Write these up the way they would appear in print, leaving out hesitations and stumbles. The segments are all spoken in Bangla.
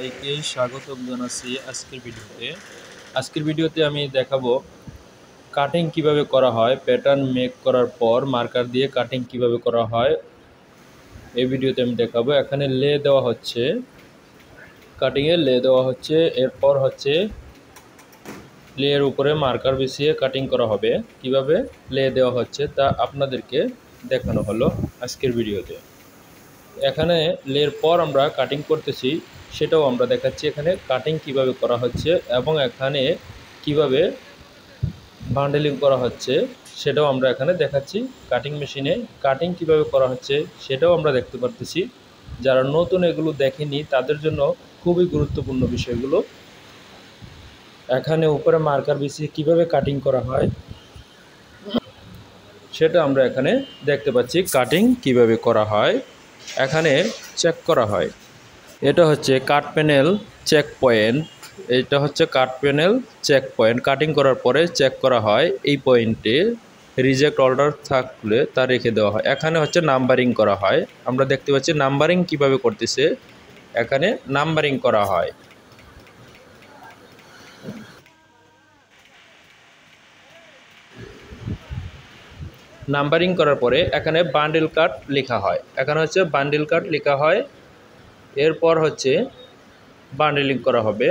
সবাইকে স্বাগতম জানাচ্ছি আজকের ভিডিওতে আমি দেখাবো কাটিং কিভাবে করা হয়। প্যাটার্ন মেক করার পর মার্কার দিয়ে কাটিং কিভাবে করা হয় এই ভিডিওতে আমি দেখাবো। এখানে লে দেওয়া হচ্ছে, কাটিংয়ে লে দেওয়া হচ্ছে, এরপর হচ্ছে লের উপরে মার্কার বিছিয়ে কাটিং করা হবে। কিভাবে লে দেওয়া হচ্ছে তা আপনাদেরকে দেখানো হলো আজকের ভিডিওতে। এখানে লের পর আমরা কাটিং করতেছি, সেটাও আমরা দেখাচ্ছি এখানে কাটিং কিভাবে করা হচ্ছে এবং এখানে কিভাবে বান্ডেলিং করা হচ্ছে সেটাও আমরা এখানে দেখাচ্ছি। কাটিং মেশিনে কাটিং কিভাবে করা হচ্ছে সেটাও আমরা দেখতে পারতেছি। যারা নতুন এগুলো দেখেনি তাদের জন্য খুবই গুরুত্বপূর্ণ বিষয়গুলো। এখানে উপরে মার্কার বিছিয়ে কিভাবে কাটিং করা হয় সেটা আমরা এখানে দেখতে পাচ্ছি। কাটিং কিভাবে করা হয় এখানে চেক করা হয়। এটা হচ্ছে কাট প্যানেল চেক পয়েন্ট। এটা হচ্ছে cut panel check point. Cutting করার পরে চেক করা হয়, এই পয়েন্টে রিজেক্ট অর্ডার থাকলে তা রেখে দেওয়া হয়। এখানে হচ্ছে নাম্বারিং করা হয়। আমরা দেখতে পাচ্ছি নাম্বারিং কিভাবে করতেছে, এখানে নাম্বারিং করা হয়। নাম্বারিং করার পরে এখানে বান্ডেল কাট লেখা হয়। এখানে হচ্ছে বান্ডেল কাট লেখা হয়। এরপর হচ্ছে বান্ডেলিং করা হবে।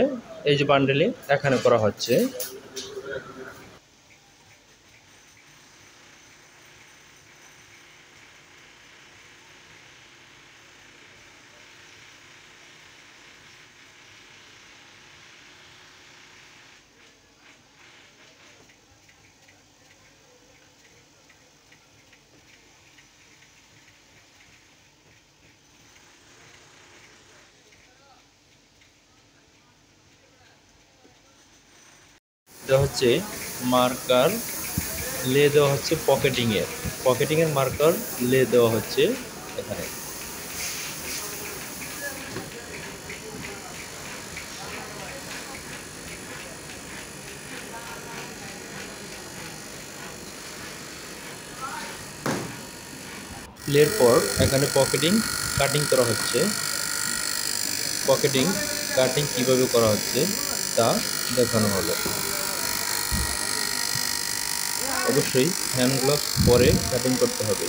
এই যে বান্ডেলিং এখানে করা হচ্ছে। এটা হচ্ছে মার্কার লে দেওয়া হচ্ছে পকেটিংয়ের মার্কার লে দেওয়া হচ্ছে এখানে। লের পর এখানে পকেটিং কাটিং করা হচ্ছে। পকেটিং কাটিং কিভাবে করা হচ্ছে তা দেখানো হলো। অবশ্যই হ্যান্ড গ্লাভস পরে কাটিং করতে হবে।